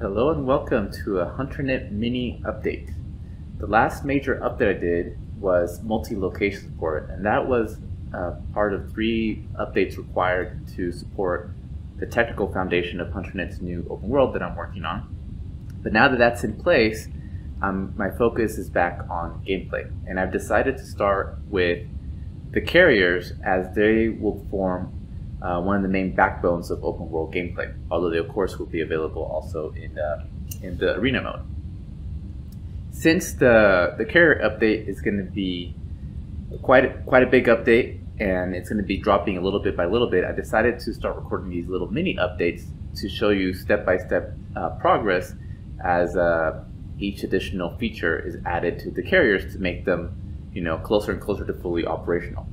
Hello and welcome to a Hunternet mini update. The last major update I did was multi-location support, and that was part of 3 updates required to support the technical foundation of Hunternet's new open world that I'm working on. But now that that's in place, my focus is back on gameplay, and I've decided to start with the carriers as they will form one of the main backbones of open world gameplay, although they of course will be available also in the arena mode. Since the carrier update is going to be quite a big update, and it's going to be dropping a little bit by little bit, I decided to start recording these little mini updates to show you step-by-step progress as each additional feature is added to the carriers to make them, closer and closer to fully operational.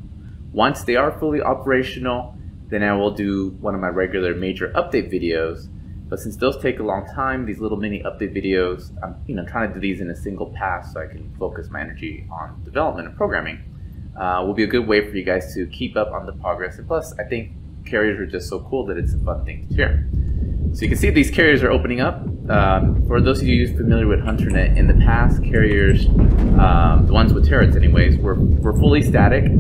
Once they are fully operational, then I will do one of my regular major update videos. But since those take a long time, these little mini update videos, I'm trying to do these in a single pass so I can focus my energy on development and programming. Will be a good way for you guys to keep up on the progress. And plus, I think carriers are just so cool that it's a fun thing to share. So you can see these carriers are opening up. For those of you familiar with Hunternet, in the past, carriers, the ones with turrets anyways, were fully static.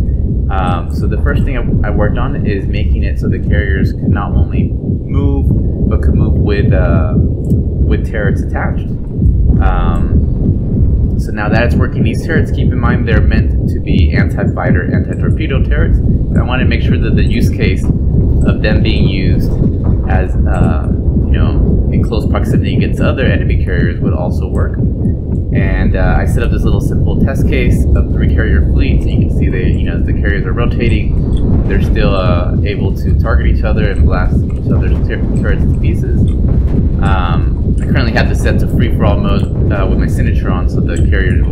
So the first thing I worked on is making it so the carriers could not only move, but could move with turrets attached. So now that it's working, these turrets, keep in mind they're meant to be anti-fighter, anti-torpedo turrets. But I want to make sure that the use case of them being used as in close proximity against other enemy carriers would also work. And I set up this little simple test case of 3 carrier fleets, and you can see they, as the carriers are rotating, they're still able to target each other and blast each other's turrets to pieces. I currently have this set to free-for-all mode with my signature on, so the carriers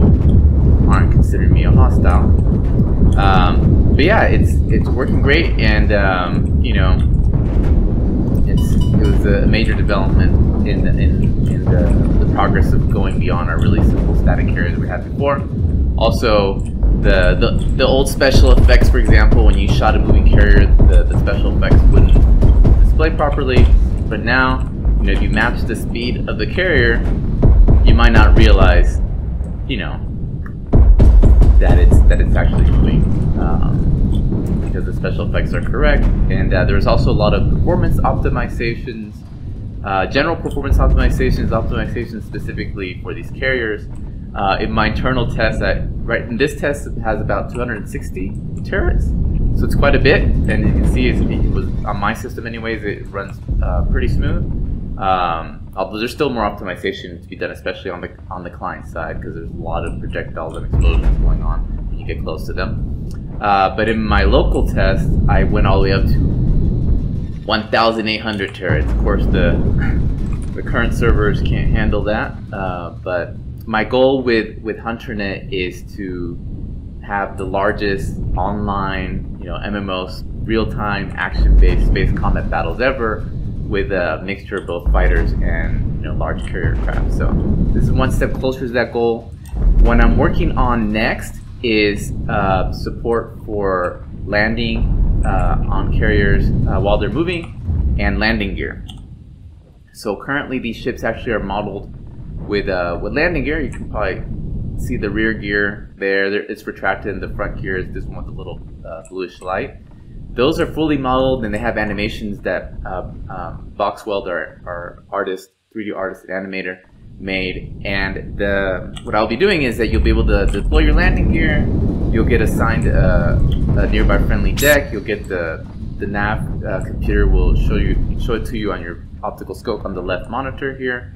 aren't considering me a hostile. But yeah, it's working great, and it was a major development in the progress of going beyond our really simple static carrier that we had before. Also, the old special effects, for example, when you shot a moving carrier, the special effects wouldn't display properly. But now, if you match the speed of the carrier, you might not realize, that it's actually moving. Because the special effects are correct, and there's also a lot of performance optimizations, general performance optimizations specifically for these carriers. In my internal test, this test has about 260 turrets, so it's quite a bit, and you can see it was on my system anyways. It runs pretty smooth. Although there's still more optimization to be done, especially on the client side, because there's a lot of projectiles and explosions going on when you get close to them. But in my local test, I went all the way up to 1,800 turrets. Of course, the current servers can't handle that. But my goal with Hunternet is to have the largest online, MMO real-time action-based space combat battles ever, with a mixture of both fighters and large carrier craft. So this is one step closer to that goal. What I'm working on next is support for landing on carriers while they're moving, and landing gear. So currently these ships actually are modeled with landing gear. You can probably see the rear gear there. It's retracted, and the front gear is this one with the little bluish light. Those are fully modeled, and they have animations that Boxweld, our artist, 3D artist and animator, made. And what I'll be doing is that you'll be able to deploy your landing gear. You'll get assigned a nearby friendly deck. You'll get the nav computer will show it to you on your optical scope on the left monitor here,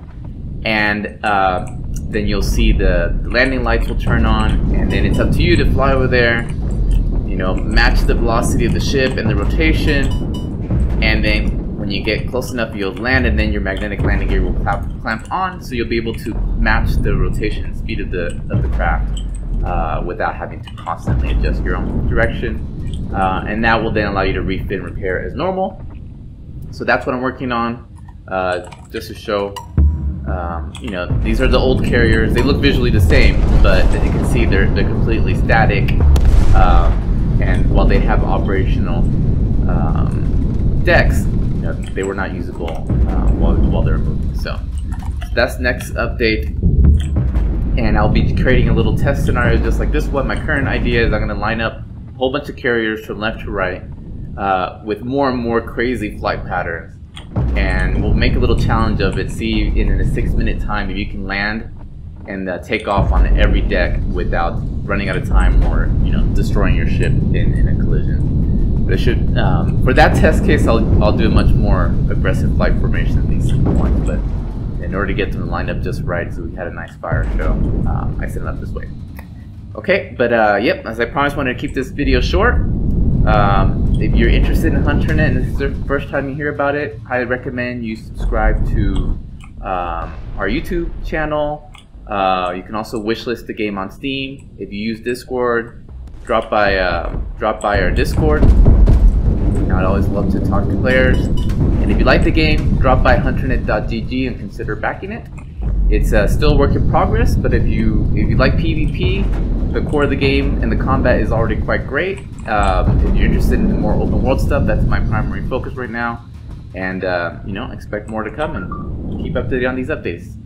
and then you'll see the landing lights will turn on, and then it's up to you to fly over there, match the velocity of the ship and the rotation, and then when you get close enough, you'll land, and then your magnetic landing gear will clamp on, so you'll be able to match the rotation and speed of the craft without having to constantly adjust your own direction. And that will then allow you to refit and repair as normal. So that's what I'm working on, just to show, these are the old carriers. They look visually the same, but as you can see, they're completely static. And while they have operational decks, they were not usable while they were moving. So that's next update, and I'll be creating a little test scenario just like this one. My current idea is I'm going to line up a whole bunch of carriers from left to right with more and more crazy flight patterns, and we'll make a little challenge of it. See in a 6-minute time if you can land and take off on every deck without running out of time or destroying your ship in a collision. But it should for that test case, I'll do a much more aggressive flight formation than these simple ones. But in order to get them lined up just right, so we had a nice fire show, I set it up this way. Okay, but yep, as I promised, I wanted to keep this video short. If you're interested in Hunternet and this is the first time you hear about it, I recommend you subscribe to our YouTube channel. You can also wishlist the game on Steam. If you use Discord, drop by our Discord. I'd always love to talk to players. And if you like the game, drop by hunternet.gg and consider backing it. It's still a work in progress, but if you like PvP, the core of the game and the combat is already quite great. If you're interested in more open world stuff, that's my primary focus right now. And expect more to come and keep up to date on these updates.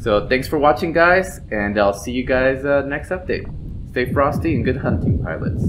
So thanks for watching, guys, and I'll see you guys next update. Stay frosty and good hunting, pilots.